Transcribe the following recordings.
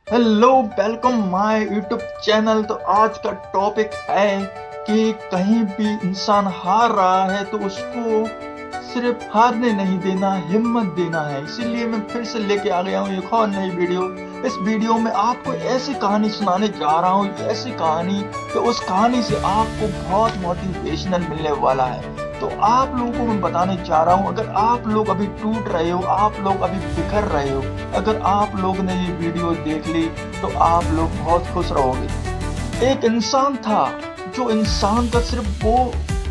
Hello, welcome my YouTube channel. तो आज का टॉपिक है कि कहीं भी इंसान हार रहा है तो उसको सिर्फ हारने नहीं देना, हिम्मत देना है। इसीलिए मैं फिर से लेके आ गया हूँ एक और नई वीडियो। इस वीडियो में आपको ऐसी कहानी सुनाने जा रहा हूँ, ऐसी कहानी कि उस कहानी से आपको बहुत मोटिवेशनल मिलने वाला है। तो आप लोगों को मैं बताने जा रहा हूँ, अगर आप लोग अभी टूट रहे हो, आप लोग अभी बिखर रहे हो, अगर आप लोग ने ये वीडियो देख ली तो आप लोग बहुत खुश रहोगे। एक इंसान था, जो इंसान का सिर्फ वो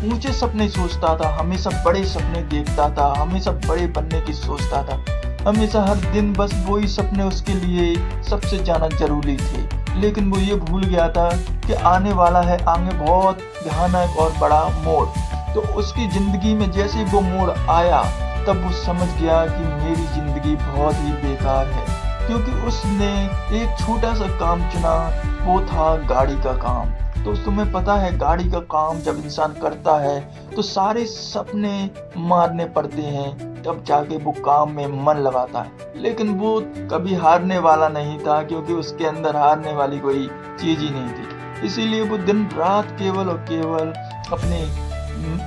ऊंचे सपने सोचता था, हमेशा बड़े सपने देखता था, हमेशा बड़े बनने की सोचता था, हमेशा हर दिन बस वही सपने उसके लिए सबसे ज्यादा जरूरी थे। लेकिन वो ये भूल गया था कि आने वाला है आगे बहुत भयानक और बड़ा मोड़। तो उसकी जिंदगी में जैसे वो मोड़ आया तब वो समझ गया कि मेरी जिंदगी बहुत ही बेकार है, क्योंकि उसने एक छोटा सा काम चुना, वो था गाड़ी का काम। तो तुम्हें पता है, गाड़ी का काम जब इंसान करता है तो सारे सपने मारने पड़ते हैं, तब जाके वो काम में मन लगाता है। लेकिन वो कभी हारने वाला नहीं था, क्योंकि उसके अंदर हारने वाली कोई चीज ही नहीं थी। इसीलिए वो दिन रात केवल और केवल अपने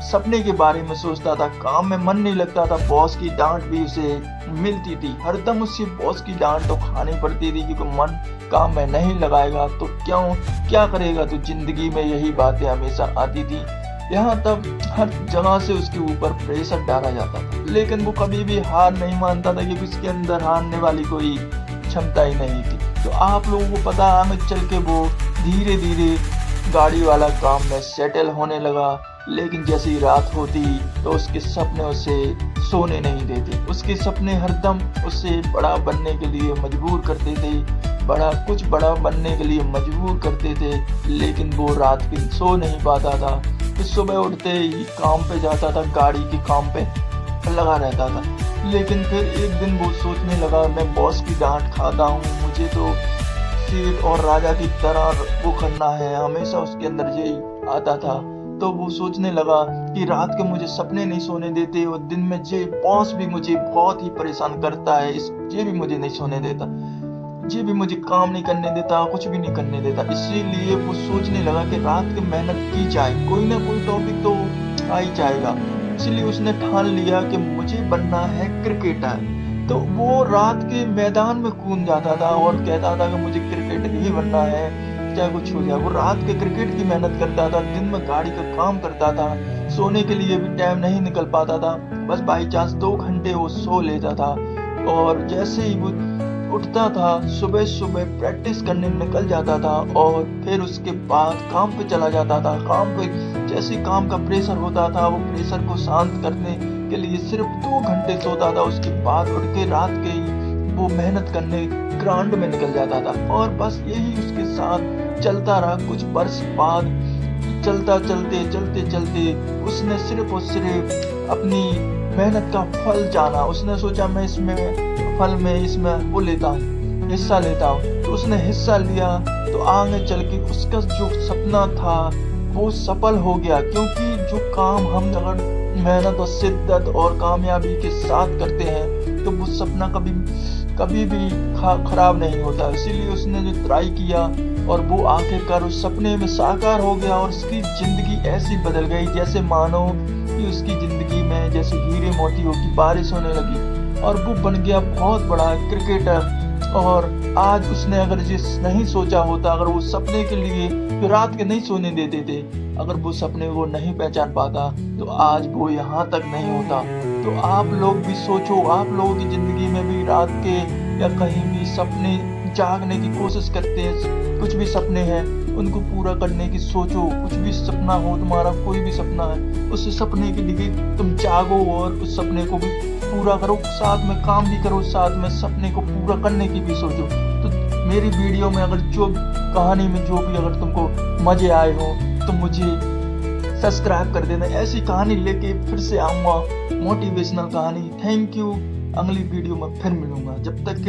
सपने के बारे में सोचता था। काम में मन नहीं लगता था, बॉस की डांट भी उसे मिलती थी, हरदम उससे बॉस की डांट तो खानी पड़ती थी, क्योंकि मन काम में नहीं लगाएगा तो क्या करेगा। तो जिंदगी में यही बातें हमेशा आती थी। यहाँ तब हर जगह से उसके ऊपर प्रेशर डाला जाता था, लेकिन वो कभी भी हार नहीं मानता था, क्योंकि उसके अंदर हारने वाली कोई क्षमता ही नहीं थी। तो आप लोगों को पता है, आगे चल के वो धीरे धीरे गाड़ी वाला काम में सेटल होने लगा। लेकिन जैसी रात होती तो उसके सपने उसे सोने नहीं देते। उसके सपने हरदम उसे बड़ा बनने के लिए मजबूर करते थे, बड़ा बनने के लिए मजबूर करते थे। लेकिन वो रात दिन सो नहीं पाता था। तो सुबह उठते ही काम पे जाता था, गाड़ी के काम पे लगा रहता था। लेकिन फिर एक दिन वो सोचने लगा, मैं बॉस की डांट खाता हूँ, मुझे तो सेठ और राजा की तरह वो करना है, हमेशा उसके अंदर यही आता था। तो वो सोचने लगा कि रात के मुझे सपने नहीं सोने देते, और दिन में ये बॉस भी मुझे बहुत ही परेशान करता है, ये भी मुझे नहीं सोने देता, ये भी मुझे काम नहीं करने देता, कुछ भी नहीं करने देता। इसीलिए वो सोचने लगा कि रात की मेहनत की जाए, कोई ना कोई टॉपिक तो आ ही जाएगा। इसलिए उसने ठान लिया कि मुझे बनना है क्रिकेटर। तो वो रात के मैदान में कूद जाता था और कहता था कि मुझे क्रिकेटर ही बनना है, चाहे कुछ हो जाए। वो रात के क्रिकेट की मेहनत करता था, दिन में गाड़ी का काम करता था, सोने के लिए भी टाइम नहीं निकल पाता था, बस बाई चांस 2 घंटे वो सो लेता था। और जैसे ही वो उठता था, सुबह सुबह प्रैक्टिस करने निकल जाता था, और फिर उसके बाद काम पे चला जाता था। काम पे जैसे काम का प्रेशर होता था, वो प्रेशर को शांत करने के लिए सिर्फ 2 घंटे सोता था। उसके बाद उठ के रात के वो मेहनत करने ग्राउंड में निकल जाता था। और बस यही उसके साथ चलता रहा। कुछ वर्ष बाद चलते उसने सिर्फ और सिर्फ अपनी मेहनत का फल जाना। उसने सोचा, मैं इसमें वो लेता हूँ, हिस्सा लेता हूँ। तो उसने हिस्सा लिया, तो आगे चल के उसका जो सपना था वो सफल हो गया। क्योंकि जो काम हम अगर मेहनत और शिद्दत और कामयाबी के साथ करते हैं तो वो सपना कभी भी खराब नहीं होता। इसीलिए उसने जो ट्राई किया, और वो आखिरकार उस सपने में साकार हो गया, और उसकी जिंदगी ऐसी बदल गई जैसे मानो कि उसकी जिंदगी में जैसे हीरे मोतियों की बारिश होने लगी, और वो बन गया बहुत बड़ा क्रिकेटर। और आज उसने अगर ये नहीं सोचा होता, अगर वो सपने के लिए जो रात के नहीं सोने देते थे, अगर वो सपने वो नहीं पहचान पाता तो आज वो यहाँ तक नहीं होता। तो आप लोग भी सोचो, आप लोगों की जिंदगी में भी रात के या कहीं भी सपने जागने की कोशिश करते हैं। कुछ भी सपने हैं उनको पूरा करने की सोचो। कुछ भी सपना हो तुम्हारा, कोई भी सपना है, उस सपने के लिए तुम जागो और उस सपने को भी पूरा करो, साथ में काम भी करो, साथ में सपने को पूरा करने की भी सोचो। तो मेरी वीडियो में अगर जो कहानी में जो भी अगर तुमको मजे आए हो तो मुझे सब्सक्राइब कर देना। ऐसी कहानी लेके फिर से आऊंगा, मोटिवेशनल कहानी। Thank you. अगली वीडियो में फिर मिलूंगा, जब तक के लिए।